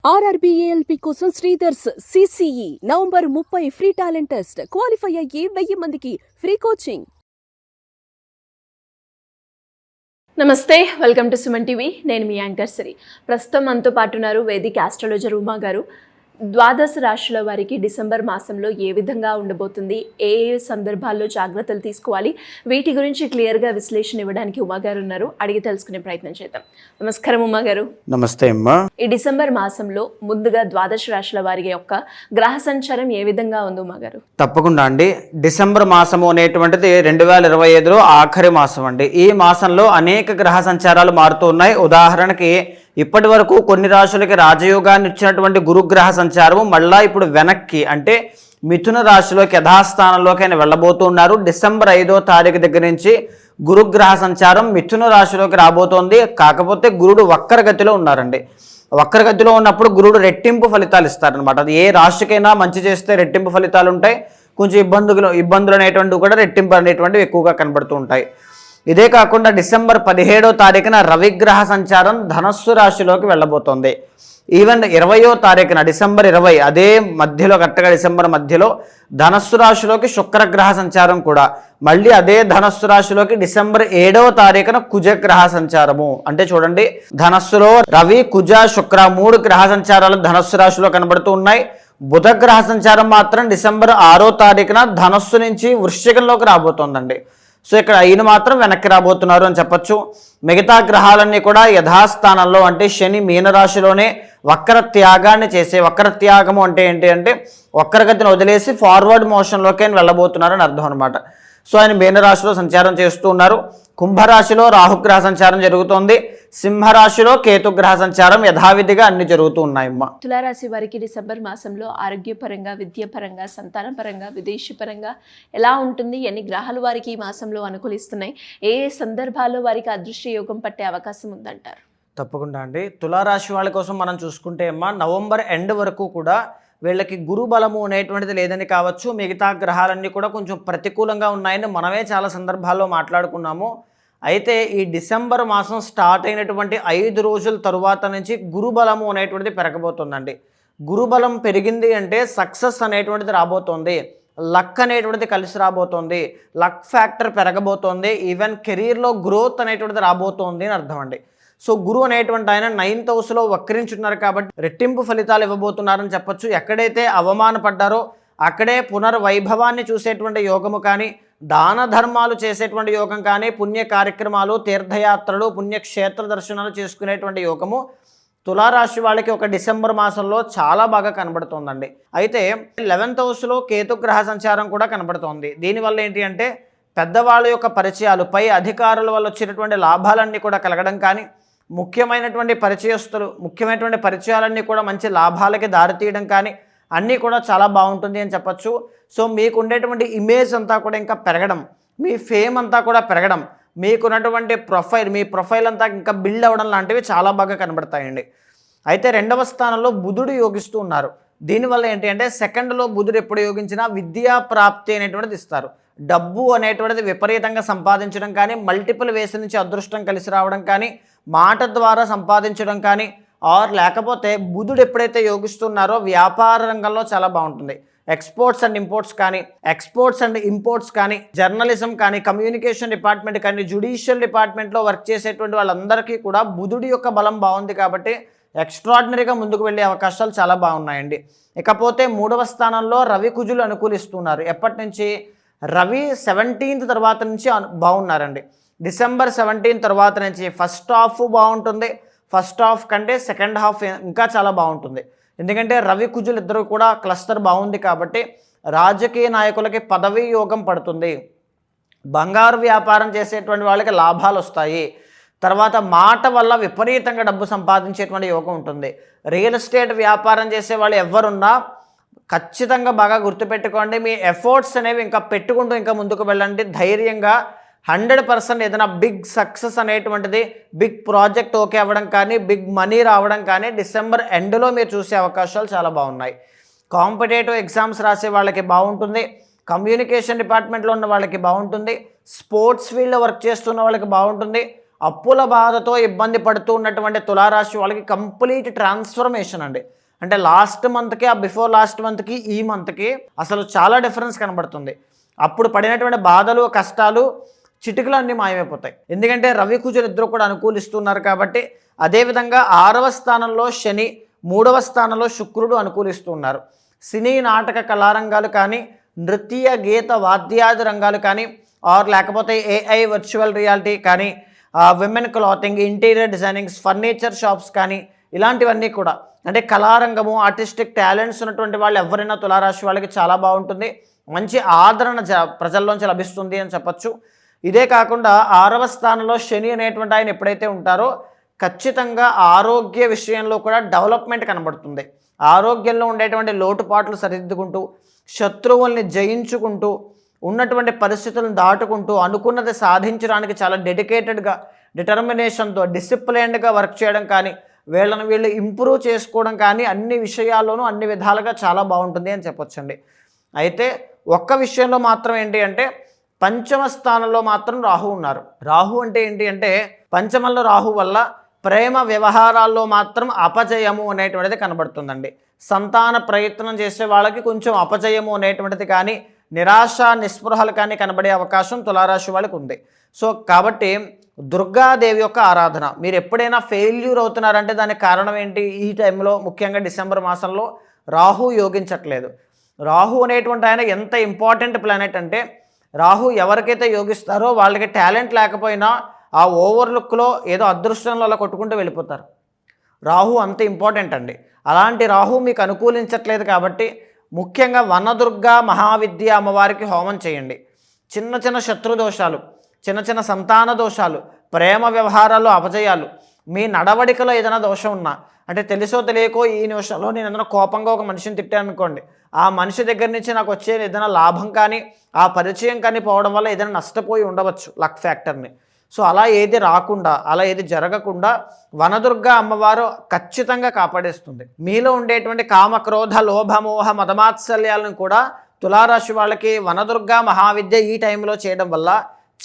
ఆర్ఆర్బీఏఎల్పీ కోసం Sridhar's CCE November 30 free talent test. Qualify అయ్యి 1000 మందికి ఫ్రీ కోచింగ్. నమస్తే, వెల్కమ్ టు సుమన్ టీవీ. నేను మీ యాంకర్ సిరి. ప్రస్తుతం మనతో పాటు ఉన్నారు వేదిక ఆస్ట్రాలజర్ ఉమా గారు. ద్వాదశ రాశుల వారికి డిసెంబర్ మాసంలో ఏ విధంగా ఉండబోతుంది, ఏ సందర్భాల్లో జాగ్రత్తలు తీసుకోవాలి, వీటి గురించి క్లియర్గా విశ్లేషణ ఇవ్వడానికి ఉమా గారు ఉన్నారు. అడిగి తెలుసుకునే ప్రయత్నం చేద్దాం. నమస్కారం ఉమా గారు. నమస్తే అమ్మా. ఈ డిసెంబర్ మాసంలో ముందుగా ద్వాదశ రాశుల వారి యొక్క గ్రహ సంచారం ఏ విధంగా ఉంది ఉమా గారు? తప్పకుండా అండి. డిసెంబర్ మాసము అనేటువంటిది 2025లో ఆఖరి మాసం అండి. ఈ మాసంలో అనేక గ్రహ సంచారాలు మారుతూ ఉన్నాయి. ఉదాహరణకి ఇప్పటి వరకు కొన్ని రాశులకి రాజయోగాన్ని ఇచ్చినటువంటి గురుగ్రహ సంచారము మళ్ళా ఇప్పుడు వెనక్కి అంటే మిథున రాశిలోకి యథాస్థానంలోకి ఆయన వెళ్ళబోతున్నారు. డిసెంబర్ 5వ తారీఖు దగ్గర నుంచి గురుగ్రహ సంచారం మిథున రాశిలోకి రాబోతోంది. కాకపోతే గురుడు వక్రగతిలో ఉన్నారండి. వక్రగతిలో ఉన్నప్పుడు గురుడు రెట్టింపు ఫలితాలు ఇస్తారనమాట. అది ఏ రాశికైనా మంచి చేస్తే రెట్టింపు ఫలితాలు ఉంటాయి, కొంచెం ఇబ్బందులు అనేటువంటివి కూడా రెట్టింపు అనేటువంటివి ఎక్కువగా కనబడుతూ ఉంటాయి. ఇదే కాకుండా డిసెంబర్ 17వ తారీఖున రవిగ్రహ సంచారం ధనస్సు రాశిలోకి వెళ్ళబోతోంది. ఈవెన్ 20వ తారీఖున డిసెంబర్ 20 అదే మధ్యలో కరెక్ట్గా డిసెంబర్ మధ్యలో ధనస్సు రాశిలోకి శుక్రగ్రహ సంచారం కూడా మళ్ళీ అదే ధనస్సు రాశిలోకి డిసెంబర్ 7వ తారీఖున కుజగ్రహ సంచారము. అంటే చూడండి, ధనస్సులో రవి, కుజ, శుక్ర 3 గ్రహ సంచారాలు ధనస్సు రాశిలో కనబడుతూ ఉన్నాయి. బుధగ్రహ సంచారం మాత్రం డిసెంబర్ 6వ తారీఖున ధనస్సు నుంచి వృశ్చికంలోకి రాబోతోందండి. సో ఇక్కడ ఈయన మాత్రం వెనక్కి రాబోతున్నారు అని చెప్పచ్చు. మిగతా గ్రహాలన్నీ కూడా యథాస్థానంలో అంటే శని మీనరాశిలోనే వక్ర త్యాగాన్ని చేసే, వక్ర త్యాగము అంటే ఏంటి అంటే వక్రగతిని వదిలేసి ఫార్వర్డ్ మోషన్లోకి ఆయన వెళ్ళబోతున్నారని అర్థం అనమాట. సో ఆయన మీనరాశిలో సంచారం చేస్తూ ఉన్నారు. కుంభరాశిలో రాహుగ్రహ సంచారం జరుగుతోంది. సింహరాశిలో కేతుగ్రహ సంచారం యథావిధిగా అన్ని జరుగుతూ ఉన్నాయమ్మా. తులారాశి వారికి డిసెంబర్ మాసంలో ఆరోగ్యపరంగా, విద్యాపరంగా, సంతానపరంగా, విదేశీ పరంగా ఎలా ఉంటుంది? ఎన్ని గ్రహాలు వారికి ఈ మాసంలో అనుకూలిస్తున్నాయి? ఏ సందర్భాల్లో వారికి అదృష్ట యోగం పట్టే అవకాశం ఉందంటారు? తప్పకుండా అండి. తులారాశి వాళ్ళ కోసం మనం చూసుకుంటే అమ్మా, నవంబర్ ఎండ్ వరకు కూడా వీళ్ళకి గురు బలము అనేటువంటిది లేదని కావచ్చు. మిగతా గ్రహాలన్నీ కూడా కొంచెం ప్రతికూలంగా ఉన్నాయని మనమే చాలా సందర్భాల్లో మాట్లాడుకున్నాము. అయితే ఈ డిసెంబర్ మాసం స్టార్ట్ అయినటువంటి 5 రోజుల తరువాత నుంచి గురుబలము అనేటువంటిది పెరగబోతుందండి. గురుబలం పెరిగింది అంటే సక్సెస్ అనేటువంటిది రాబోతోంది, లక్ అనేటువంటిది కలిసి రాబోతోంది, లక్ ఫ్యాక్టర్ పెరగబోతోంది, ఈవెన్ కెరీర్లో గ్రోత్ అనేటువంటిది రాబోతోంది అని అర్థం అండి. సో గురువు అనేటువంటి ఆయన 9th హౌస్లో వక్రించున్నారు కాబట్టి రెట్టింపు ఫలితాలు ఇవ్వబోతున్నారని చెప్పచ్చు. ఎక్కడైతే అవమానపడ్డారో అక్కడే పునర్వైభవాన్ని చూసేటువంటి యోగము కానీ, దాన ధర్మాలు చేసేటువంటి యోగం కానీ, పుణ్య కార్యక్రమాలు, తీర్థయాత్రలు, పుణ్యక్షేత్ర దర్శనాలు చేసుకునేటువంటి యోగము తులారాశి వాళ్ళకి ఒక డిసెంబర్ మాసంలో చాలా బాగా కనబడుతోందండి. అయితే 11th హౌస్లో కేతుగ్రహ సంచారం కూడా కనబడుతోంది. దీనివల్ల ఏంటి అంటే పెద్దవాళ్ళ యొక్క పరిచయాలు, పై అధికారుల వల్ల వచ్చినటువంటి లాభాలన్నీ కూడా కలగడం కానీ, ముఖ్యమైనటువంటి పరిచయాలన్నీ కూడా మంచి లాభాలకి దారితీయడం కానీ అన్నీ కూడా చాలా బాగుంటుంది అని చెప్పచ్చు. సో మీకు ఉండేటువంటి ఇమేజ్ అంతా కూడా ఇంకా పెరగడం, మీ ఫేమ్ అంతా కూడా పెరగడం, మీకున్నటువంటి మీ ప్రొఫైల్ అంతా ఇంకా బిల్డ్ అవ్వడం లాంటివి చాలా బాగా కనబడతాయండి. అయితే 2వ స్థానంలో బుధుడు యోగిస్తూ ఉన్నారు. దీనివల్ల ఏంటి అంటే సెకండ్లో బుధుడు ఎప్పుడు యోగించినా విద్యా ప్రాప్తి అనేటువంటిది ఇస్తారు. డబ్బు అనేటువంటిది విపరీతంగా సంపాదించడం కానీ, మల్టిపుల్ వేస్ నుంచి అదృష్టం కలిసి రావడం కానీ, మాట ద్వారా సంపాదించడం కానీ, ఆర్ లేకపోతే బుధుడు ఎప్పుడైతే యోగిస్తున్నారో వ్యాపార రంగంలో చాలా బాగుంటుంది. ఎక్స్పోర్ట్స్ అండ్ ఇంపోర్ట్స్ కానీ, జర్నలిజం కానీ, కమ్యూనికేషన్ డిపార్ట్మెంట్ కానీ, జ్యుడిషియల్ డిపార్ట్మెంట్లో వర్క్ చేసేటువంటి వాళ్ళందరికీ కూడా బుధుడి యొక్క బలం బాగుంది కాబట్టి ఎక్స్ట్రాడినరీగా ముందుకు వెళ్ళే అవకాశాలు చాలా బాగున్నాయండి. ఇకపోతే 3వ స్థానంలో రవి కుజులు అనుకూలిస్తున్నారు. ఎప్పటి నుంచి? రవి 17th తర్వాత నుంచి బాగున్నారండి. డిసెంబర్ 17 తర్వాత నుంచి ఫస్ట్ హాఫ్ బాగుంటుంది. ఫస్ట్ హాఫ్ కంటే సెకండ్ హాఫ్ ఇంకా చాలా బాగుంటుంది. ఎందుకంటే రవి కుజులు ఇద్దరు కూడా క్లస్టర్ బాగుంది కాబట్టి రాజకీయ నాయకులకి పదవీ యోగం పడుతుంది. బంగారు వ్యాపారం చేసేటువంటి వాళ్ళకి లాభాలు వస్తాయి. తర్వాత మాట వల్ల విపరీతంగా డబ్బు సంపాదించేటువంటి యోగం ఉంటుంది. రియల్ ఎస్టేట్ వ్యాపారం చేసే వాళ్ళు ఎవరున్నా ఖచ్చితంగా బాగా గుర్తుపెట్టుకోండి, మీ ఎఫర్ట్స్ అనేవి ఇంకా పెట్టుకుంటూ ఇంకా ముందుకు వెళ్ళండి. ధైర్యంగా 100% ఏదైనా బిగ్ సక్సెస్ అనేటువంటిది, బిగ్ ప్రాజెక్ట్ ఓకే అవ్వడం కానీ, బిగ్ మనీ రావడం కానీ డిసెంబర్ ఎండ్లో మీరు చూసే అవకాశాలు చాలా బాగున్నాయి. కాంపిటేటివ్ ఎగ్జామ్స్ రాసే వాళ్ళకి బాగుంటుంది, కమ్యూనికేషన్ డిపార్ట్మెంట్లో ఉన్న వాళ్ళకి బాగుంటుంది, స్పోర్ట్స్ ఫీల్డ్లో వర్క్ చేస్తున్న వాళ్ళకి బాగుంటుంది, అప్పుల బాధతో ఇబ్బంది పడుతూ ఉన్నటువంటి తులారాశి వాళ్ళకి కంప్లీట్ ట్రాన్స్ఫర్మేషన్ అండి. అంటే లాస్ట్ మంత్కి ఆ బిఫోర్ లాస్ట్ మంత్కి ఈ మంత్కి అసలు చాలా డిఫరెన్స్ కనబడుతుంది. అప్పుడు పడినటువంటి బాధలు కష్టాలు చిటికలు అన్నీ మాయమైపోతాయి. ఎందుకంటే రవి కుజులు ఇద్దరు కూడా అనుకూలిస్తున్నారు కాబట్టి. అదేవిధంగా 6వ స్థానంలో శని, 3వ స్థానంలో శుక్రుడు అనుకూలిస్తున్నారు. సినీ నాటక కళారంగాలు కానీ, నృత్య గీత వాద్యాది రంగాలు కానీ, లేకపోతే ఏఐ వర్చువల్ రియాలిటీ కానీ, women clothing, interior designings, furniture shops కానీ, ఇలాంటివన్నీ కూడా అంటే కళారంగము, ఆర్టిస్టిక్ టాలెంట్స్ ఉన్నటువంటి వాళ్ళు ఎవరైనా తులారాశి వాళ్ళకి చాలా బాగుంటుంది. మంచి ఆదరణ ప్రజల్లోంచి లభిస్తుంది అని చెప్పచ్చు. ఇదే కాకుండా 6వ స్థానంలో శని అనేటువంటి ఆయన ఎప్పుడైతే ఉంటారో ఖచ్చితంగా ఆరోగ్య విషయంలో కూడా డెవలప్మెంట్ కనబడుతుంది. ఆరోగ్యంలో ఉండేటువంటి లోటుపాట్లు సరిదిద్దుకుంటూ, శత్రువుల్ని జయించుకుంటూ, ఉన్నటువంటి పరిస్థితులను దాటుకుంటూ అనుకున్నది సాధించడానికి చాలా డెడికేటెడ్గా, డిటర్మినేషన్తో, డిసిప్లైన్డ్గా వర్క్ చేయడం కానీ, వీళ్ళు ఇంప్రూవ్ చేసుకోవడం కానీ అన్ని విషయాల్లోనూ అన్ని విధాలుగా చాలా బాగుంటుంది అని చెప్పొచ్చండి. అయితే ఒక్క విషయంలో మాత్రం ఏంటి అంటే పంచమ స్థానంలో మాత్రం రాహు ఉన్నారు. రాహు అంటే ఏంటి అంటే పంచమంలో రాహు వల్ల ప్రేమ వ్యవహారాల్లో మాత్రం అపజయము అనేటువంటిది కనబడుతుందండి. సంతాన ప్రయత్నం చేసే వాళ్ళకి కొంచెం అపజయము అనేటువంటిది కానీ, నిరాశ నిస్పృహలు కానీ కనబడే అవకాశం తులారాశి వాళ్ళకి ఉంది. సో కాబట్టి దుర్గాదేవి యొక్క ఆరాధన, మీరు ఎప్పుడైనా ఫెయిల్యూర్ అవుతున్నారంటే దానికి కారణం ఏంటి? ఈ టైంలో ముఖ్యంగా డిసెంబర్ మాసంలో రాహు యోగించట్లేదు. రాహు అనేటువంటి ఆయన ఎంత ఇంపార్టెంట్ ప్లానెట్ అంటే, రాహు ఎవరికైతే యోగిస్తారో వాళ్ళకి టాలెంట్ లేకపోయినా ఆ ఓవర్లుక్లో ఏదో అదృష్టంలో అలా కొట్టుకుంటూ వెళ్ళిపోతారు. రాహు అంత ఇంపార్టెంట్ అండి. అలాంటి రాహు మీకు అనుకూలించట్లేదు కాబట్టి ముఖ్యంగా వనదుర్గా మహావిద్య అమ్మవారికి హోమం చేయండి. చిన్న చిన్న శత్రు దోషాలు, చిన్న చిన్న సంతాన దోషాలు, ప్రేమ వ్యవహారాల్లో అపజయాలు, మీ నడవడికలో ఏదైనా దోషం ఉన్నా, అంటే తెలుసో తెలియకో ఈ నిమిషంలో నేను ఏదైనా కోపంగా ఒక మనిషిని తిట్టాను అనుకోండి, ఆ మనిషి దగ్గర నుంచి నాకు వచ్చే ఏదైనా లాభం కానీ, ఆ పరిచయం కానీ పోవడం వల్ల ఏదైనా నష్టపోయి ఉండవచ్చు లక్ ఫ్యాక్టర్ని. సో అలా ఏది రాకుండా, అలా ఏది జరగకుండా వనదుర్గా అమ్మవారు ఖచ్చితంగా కాపాడేస్తుంది. మీలో ఉండేటువంటి కామ, క్రోధ, లోభ, మోహ, మదమాత్సల్యాలను కూడా తులారాశి వాళ్ళకి వనదుర్గా మహావిద్య ఈ టైంలో చేయడం వల్ల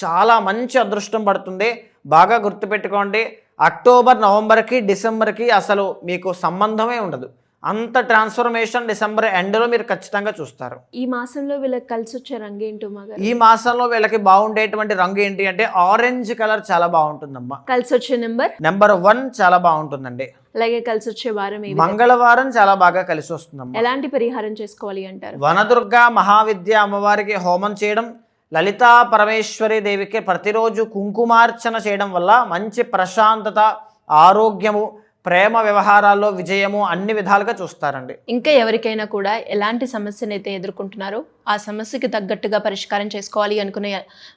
చాలా మంచి అదృష్టం పడుతుంది. బాగా గుర్తుపెట్టుకోండి, అక్టోబర్, నవంబర్కి, డిసెంబర్కి అసలు మీకు సంబంధమే ఉండదు. అంత ట్రాన్స్ఫర్మేషన్ డిసెంబర్ ఎండ్లో మీరు ఖచ్చితంగా చూస్తారు. ఈ మాసంలో వీళ్ళకి కలిసి వచ్చే రంగు ఏంటో మాగా? ఈ మాసంలో వీళ్ళకి బాగుండేటువంటి రంగు ఏంటి అంటే ఆరెంజ్ కలర్ చాలా బాగుంటుందమ్మా. కలిసి వచ్చే నెంబర్ 1 చాలా బాగుంటుందండి. అలాగే కలిసి వచ్చే వారం మంగళవారం చాలా బాగా కలిసి వస్తుందమ్మా. ఎలాంటి పరిహారం చేసుకోవాలి అంటారు? వనదుర్గా మహావిద్య అమ్మవారికి హోమం చేయడం, లలితా పరమేశ్వరి దేవికి ప్రతిరోజు కుంకుమార్చన చేయడం వల్ల మంచి ప్రశాంతత, ఆరోగ్యము, ప్రేమ వ్యవహారాల్లో విజయము అన్ని విధాలుగా చూస్తారండి. ఇంకా ఎవరికైనా కూడా ఎలాంటి సమస్యను అయితే ఎదుర్కొంటున్నారో ఆ సమస్యకి తగ్గట్టుగా పరిష్కారం చేసుకోవాలి అనుకునే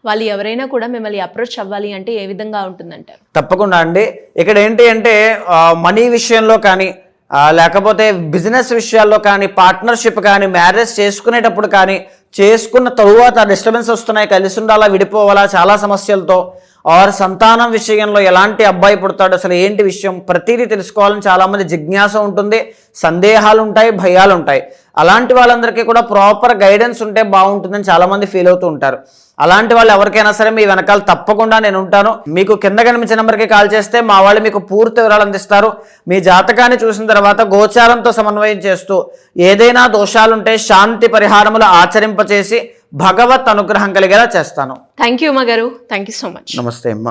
వాళ్ళు ఎవరైనా కూడా మిమ్మల్ని అప్రోచ్ అవ్వాలి అంటే ఏ విధంగా ఉంటుందంటారు? తప్పకుండా అండి. ఇక్కడ ఏంటి అంటే మనీ విషయంలో కానీ, లేకపోతే బిజినెస్ విషయాల్లో కానీ, పార్ట్నర్షిప్ కానీ, మ్యారేజ్ చేసుకునేటప్పుడు కానీ, చేసుకున్న తరువాత డిస్టర్బెన్స్ వస్తున్నాయి, కలిసి ఉండాలా విడిపోవాలా చాలా సమస్యలతో, ఆర్ సంతానం విషయంలో ఎలాంటి అబ్బాయి పుడతాడు, అసలు ఏంటి విషయం, ప్రతిదీ తెలుసుకోవాలని చాలామంది జిజ్ఞాస ఉంటుంది, సందేహాలు ఉంటాయి, భయాలు ఉంటాయి. అలాంటి వాళ్ళందరికీ కూడా ప్రాపర్ గైడెన్స్ ఉంటే బాగుంటుందని చాలామంది ఫీల్ అవుతూ ఉంటారు. అలాంటి వాళ్ళు ఎవరికైనా సరే మీ వెనకాల తప్పకుండా నేను ఉంటాను. మీకు కింద కనిపించిన నెంబర్కి కాల్ చేస్తే మా వాళ్ళు మీకు పూర్తి వివరాలు అందిస్తారు. మీ జాతకాన్ని చూసిన తర్వాత గోచారంతో సమన్వయం చేస్తూ ఏదైనా దోషాలుంటే శాంతి పరిహారములు ఆచరింపచేసి భగవత్ అనుగ్రహం కలిగేలా చేస్తాను. థ్యాంక్ యూ అమ్మ గారు. Thank you so much. నమస్తే అమ్మ.